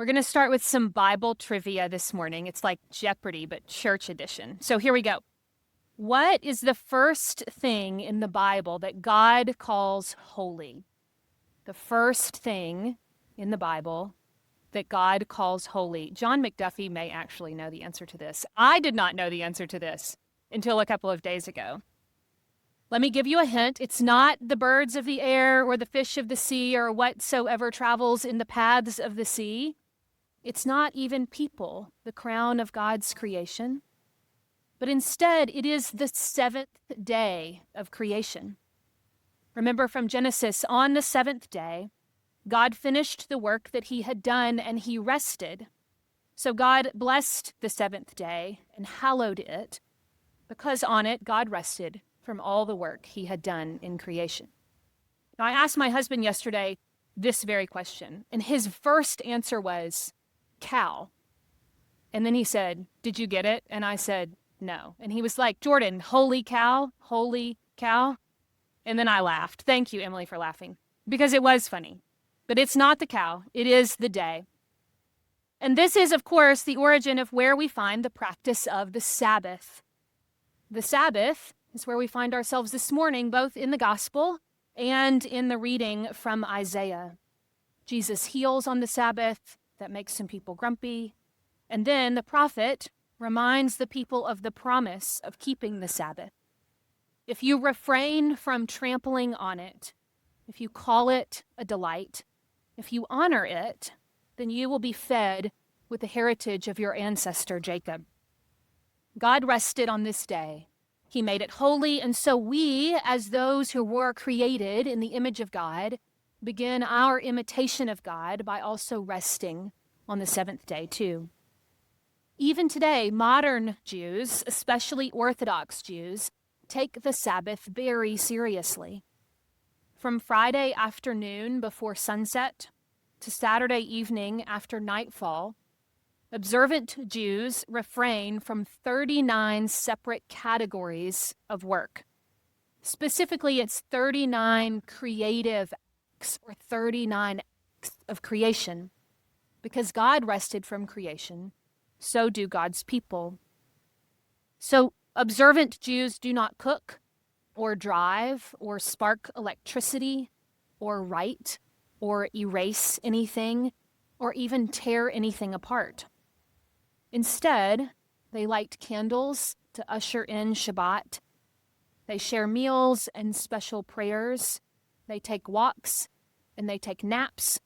We're going to start with some Bible trivia this morning. It's like Jeopardy, but church edition. So here we go. What is the first thing in the Bible that God calls holy? The first thing in the Bible that God calls holy. John McDuffie may actually know the answer to this. I did not know the answer to this until a couple of days ago. Let me give you a hint. It's not the birds of the air or the fish of the sea or whatsoever travels in the paths of the sea. It's not even people, the crown of God's creation. But instead, it is the seventh day of creation. Remember from Genesis, on the seventh day, God finished the work that he had done and he rested. So God blessed the seventh day and hallowed it because on it God rested from all the work he had done in creation. Now, I asked my husband yesterday this very question, and his first answer was cow. And then he said, "Did you get it?" And I said, "No." And he was like, "Jordan, holy cow, holy cow." And then I laughed. Thank you, Emily, for laughing, because it was funny. But it's not the cow, it is the day. And this is, of course, the origin of where we find the practice of the Sabbath. The Sabbath is where we find ourselves this morning, both in the gospel and in the reading from Isaiah. Jesus heals on the Sabbath. That makes some people grumpy. And then the prophet reminds the people of the promise of keeping the Sabbath. If you refrain from trampling on it, if you call it a delight, if you honor it, then you will be fed with the heritage of your ancestor Jacob. God rested on this day. He made it holy, and so we, as those who were created in the image of God, begin our imitation of God by also resting on the seventh day too. Even today, modern Jews, especially Orthodox Jews, take the Sabbath very seriously. From Friday afternoon before sunset to Saturday evening after nightfall, observant Jews refrain from 39 separate categories of work. Specifically, it's 39 creative acts or 39 acts of creation. Because God rested from creation, so do God's people. So observant Jews do not cook or drive or spark electricity or write or erase anything or even tear anything apart. Instead, they light candles to usher in Shabbat. They share meals and special prayers. They take walks and they take naps.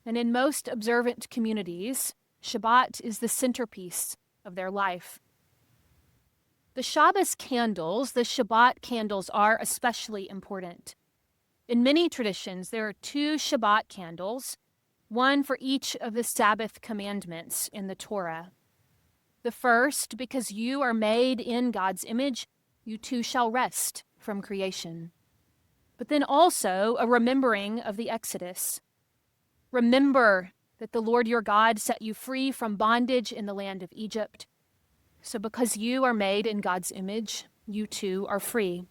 And in most observant communities, Shabbat is the centerpiece of their life. The Shabbos candles, the Shabbat candles, are especially important. In many traditions, there are 2 Shabbat candles, one for each of the Sabbath commandments in the Torah. The first, because you are made in God's image, you too shall rest from creation. But then also a remembering of the Exodus. Remember that the Lord your God set you free from bondage in the land of Egypt. So because you are made in God's image, you too are free.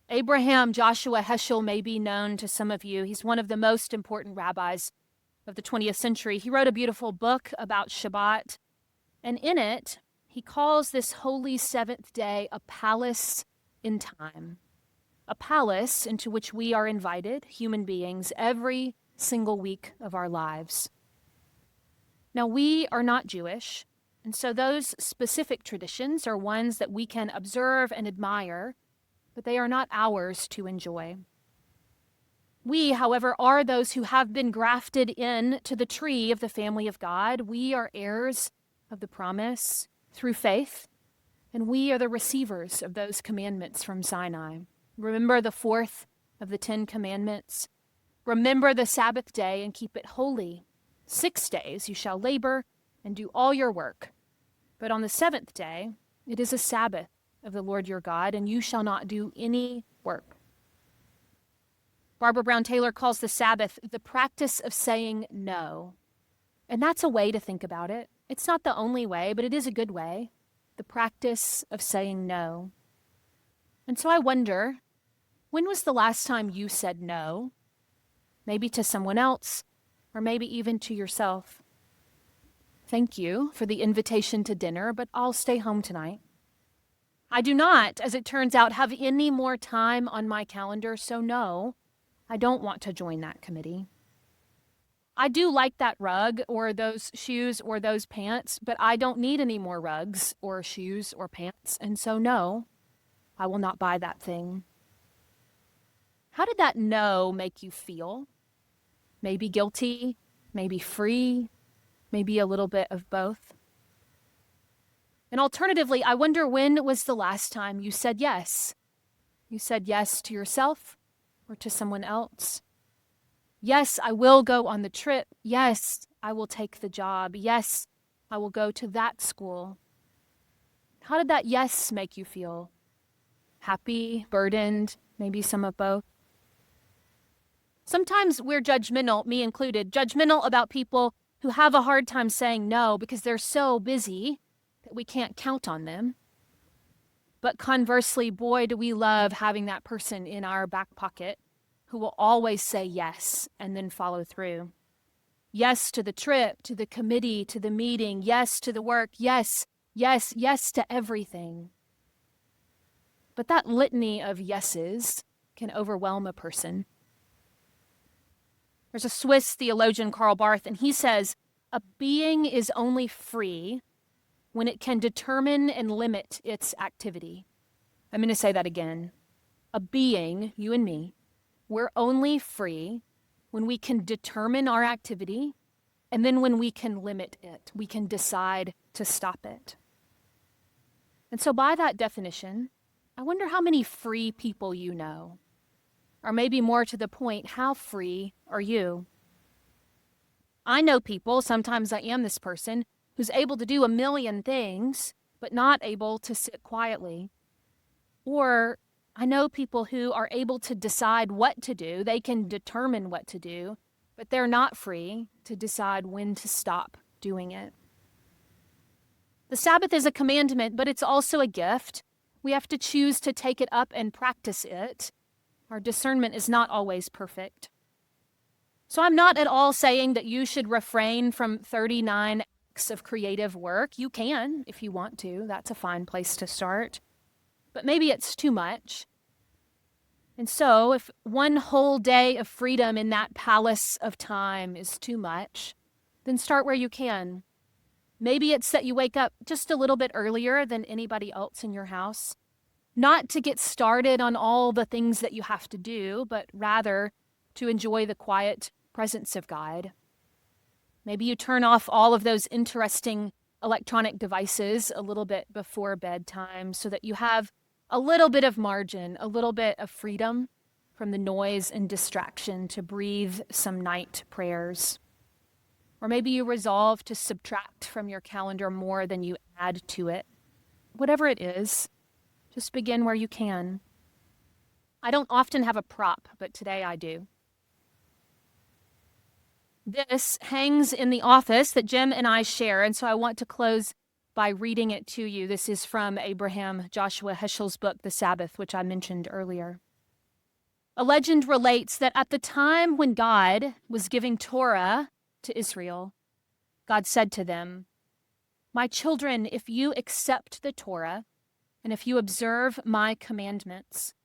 Abraham Joshua Heschel may be known to some of you. He's one of the most important rabbis of the 20th century. He wrote a beautiful book about Shabbat, and in it, he calls this holy seventh day a palace in time. A palace into which we are invited, human beings, every single week of our lives. Now, we are not Jewish, and so those specific traditions are ones that we can observe and admire, but they are not ours to enjoy. We, however, are those who have been grafted in to the tree of the family of God. We are heirs of the promise through faith, and we are the receivers of those commandments from Sinai. Remember the 4th of the 10 commandments. Remember the Sabbath day and keep it holy. 6 days you shall labor and do all your work. But on the 7th day, it is a Sabbath of the Lord your God, and you shall not do any work. Barbara Brown Taylor calls the Sabbath the practice of saying no. And that's a way to think about it. It's not the only way, but it is a good way. The practice of saying no. And so I wonder, when was the last time you said no? Maybe to someone else, or maybe even to yourself. Thank you for the invitation to dinner, but I'll stay home tonight. I do not, as it turns out, have any more time on my calendar, so no, I don't want to join that committee. I do like that rug or those shoes or those pants, but I don't need any more rugs or shoes or pants, and so no, I will not buy that thing. How did that no make you feel? Maybe guilty, maybe free, maybe a little bit of both. And alternatively, I wonder, when was the last time you said yes? You said yes to yourself or to someone else? Yes, I will go on the trip. Yes, I will take the job. Yes, I will go to that school. How did that yes make you feel? Happy, burdened, maybe some of both? Sometimes we're judgmental, me included, judgmental about people who have a hard time saying no because they're so busy that we can't count on them. But conversely, boy, do we love having that person in our back pocket who will always say yes and then follow through. Yes to the trip, to the committee, to the meeting, yes to the work, yes, yes, yes to everything. But that litany of yeses can overwhelm a person. There's a Swiss theologian, Karl Barth, and he says, a being is only free when it can determine and limit its activity. I'm going to say that again. A being, you and me, we're only free when we can determine our activity, and then when we can limit it, we can decide to stop it. And so by that definition, I wonder how many free people you know. Or maybe more to the point, how free are you? I know people, sometimes I am this person, who's able to do a million things, but not able to sit quietly. Or I know people who are able to decide what to do. They can determine what to do, but they're not free to decide when to stop doing it. The Sabbath is a commandment, but it's also a gift. We have to choose to take it up and practice it. Our discernment is not always perfect. So I'm not at all saying that you should refrain from 39 acts of creative work. You can if you want to. That's a fine place to start. But maybe it's too much. And so if one whole day of freedom in that palace of time is too much, then start where you can. Maybe it's that you wake up just a little bit earlier than anybody else in your house. Not to get started on all the things that you have to do, but rather to enjoy the quiet presence of God. Maybe you turn off all of those interesting electronic devices a little bit before bedtime so that you have a little bit of margin, a little bit of freedom from the noise and distraction to breathe some night prayers. Or maybe you resolve to subtract from your calendar more than you add to it. Whatever it is, just begin where you can. I don't often have a prop, but today I do. This hangs in the office that Jim and I share, and so I want to close by reading it to you. This is from Abraham Joshua Heschel's book, The Sabbath, which I mentioned earlier. A legend relates that at the time when God was giving Torah to Israel, God said to them, "My children, if you accept the Torah, and if you observe my commandments,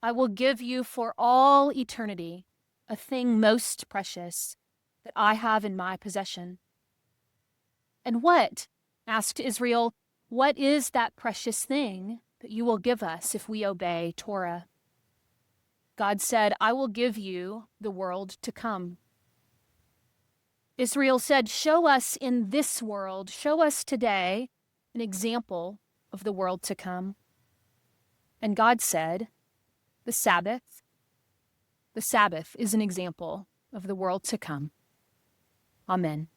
I will give you for all eternity a thing most precious that I have in my possession." "And what?" asked Israel, "what is that precious thing that you will give us if we obey Torah?" God said, "I will give you the world to come." Israel said, "Show us in this world, show us today an example of the world to come." And God said, The Sabbath is an example of the world to come. Amen.